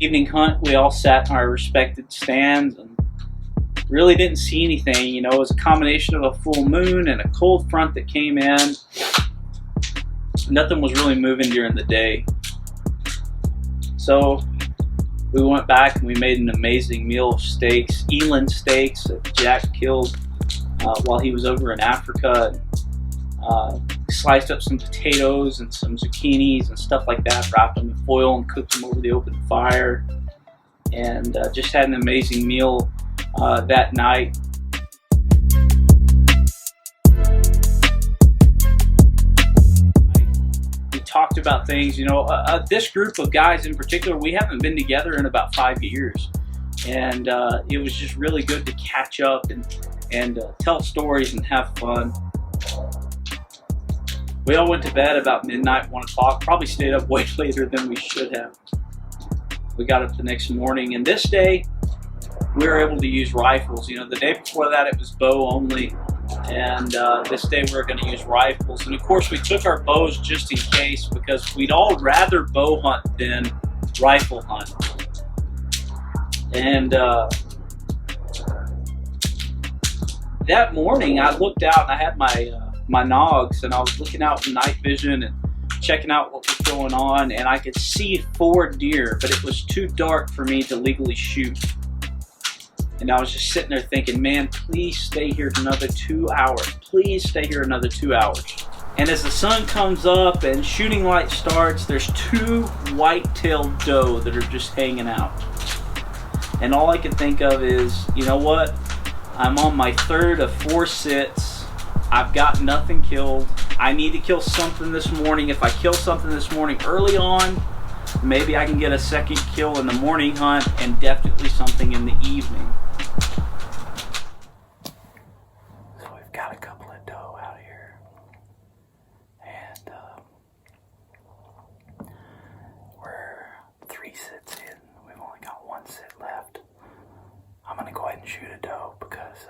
Evening hunt, we all sat in our respected stands and really didn't see anything. You know, it was a combination of a full moon and a cold front that came in. Nothing was really moving during the day. So we went back and we made an amazing meal of steaks, eland steaks that Jack killed while he was over in Africa. Sliced up some potatoes and some zucchinis and stuff like that, wrapped them in foil and cooked them over the open fire, and just had an amazing meal that night. We talked about things, you know, this group of guys in particular, we haven't been together in about 5 years, and it was just really good to catch up and tell stories and have fun. We all went to bed about midnight, 1 o'clock, probably stayed up way later than we should have. We got up the next morning, and this day we were able to use rifles. You know, the day before that it was bow only, and this day we were going to use rifles. And of course we took our bows just in case, because we'd all rather bow hunt than rifle hunt. And that morning I looked out and I had my nogs, and I was looking out with night vision and checking out what was going on, and I could see 4 deer, but it was too dark for me to legally shoot. And I was just sitting there thinking, man, please stay here another 2 hours. Please stay here another 2 hours. And as the sun comes up and shooting light starts, there's 2 white-tailed doe that are just hanging out. And all I can think of is, you know what? I'm on my 3rd of 4 sits. I've got nothing killed. I need to kill something this morning. If I kill something this morning early on, maybe I can get a second kill in the morning hunt, and definitely something in the evening. So we've got a couple of doe out here, and we're 3 sits in. We've only got 1 sit left. I'm gonna go ahead and shoot a doe, because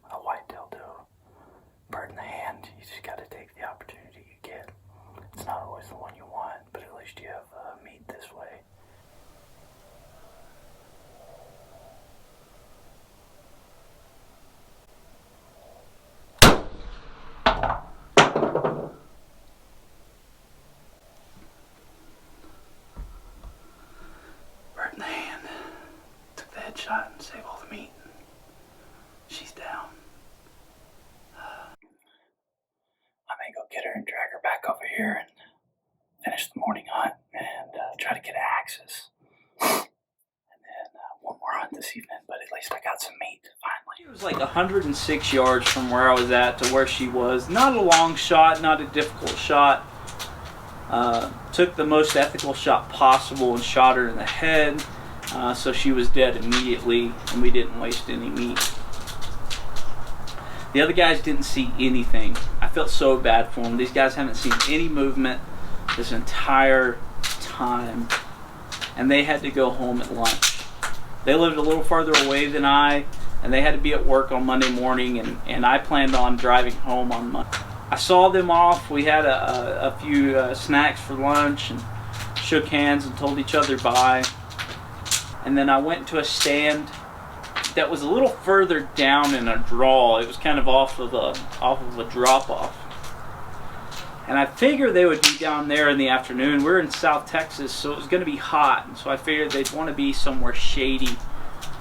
a white-tailed doe, bird in the hand, you just got to take the opportunity you get. It's not always the one you want, but at least you have meat this way. Bird in the hand. Took the headshot and saved all the meat. She's down. I may go get her and drag her back over here and finish the morning hunt and try to get Axis. And then one more hunt this evening, but at least I got some meat finally. It was like 106 yards from where I was at to where she was. Not a long shot, not a difficult shot. Took the most ethical shot possible and shot her in the head, so she was dead immediately, and we didn't waste any meat. The other guys didn't see anything. I felt so bad for them. These guys haven't seen any movement this entire time, and they had to go home at lunch. They lived a little farther away than I, and they had to be at work on Monday morning, and I planned on driving home on Monday. I saw them off. We had a few snacks for lunch and shook hands and told each other bye. And then I went to a stand that was a little further down in a draw. It was kind of off of a drop-off. And I figured they would be down there in the afternoon. We're in South Texas, so it was going to be hot. And so I figured they'd want to be somewhere shady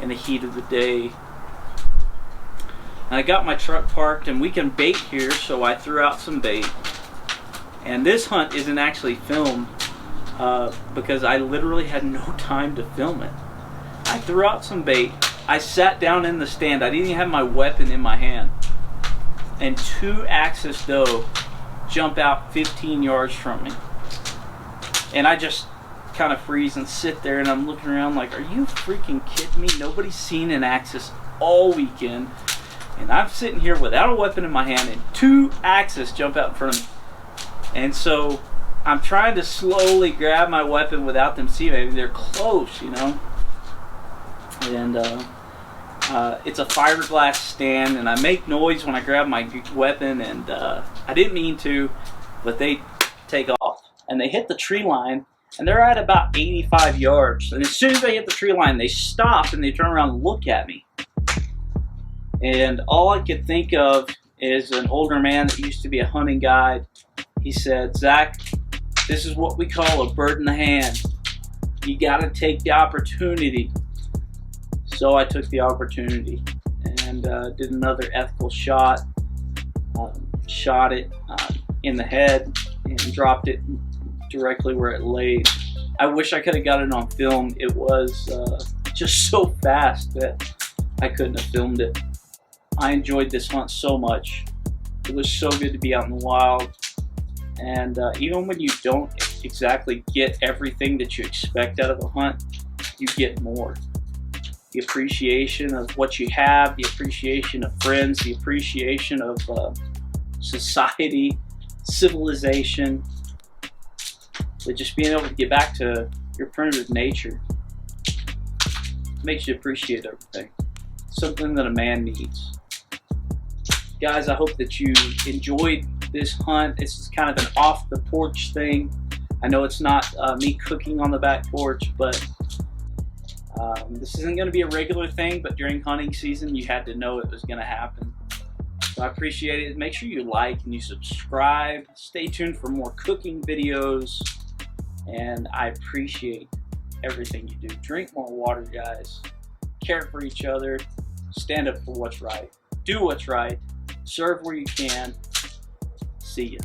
in the heat of the day. And I got my truck parked, and we can bait here, so I threw out some bait. And this hunt isn't actually filmed because I literally had no time to film it. I threw out some bait. I sat down in the stand. I didn't even have my weapon in my hand. And 2 Axis Doe jump out 15 yards from me. And I just kind of freeze and sit there, and I'm looking around like, are you freaking kidding me? Nobody's seen an Axis all weekend. And I'm sitting here without a weapon in my hand, and 2 Axis jump out in front of me. And so I'm trying to slowly grab my weapon without them seeing me. They're close, you know. And it's a fiberglass stand, and I make noise when I grab my weapon, and I didn't mean to, but they take off. And they hit the tree line, And they're at about 85 yards. And as soon as they hit the tree line, they stop and they turn around and look at me. And all I could think of is an older man that used to be a hunting guide. He said, "Zach, this is what we call a bird in the hand. You got to take the opportunity." So I took the opportunity and did another ethical shot. Shot it in the head and dropped it directly where it laid. I wish I could have got it on film. It was just so fast that I couldn't have filmed it. I enjoyed this hunt so much. It was so good to be out in the wild. And even when you don't exactly get everything that you expect out of a hunt, you get more. The appreciation of what you have, the appreciation of friends, the appreciation of society, civilization, but just being able to get back to your primitive nature makes you appreciate everything. Something that a man needs. Guys, I hope that you enjoyed this hunt. This is kind of an off the porch thing. I know it's not me cooking on the back porch, but this isn't going to be a regular thing, but during hunting season you had to know it was going to happen. So I appreciate it. Make sure you like and you subscribe. Stay tuned for more cooking videos, and I appreciate everything you do. Drink more water, guys. Care for each other. Stand up for what's right. Do what's right. Serve where you can. See ya.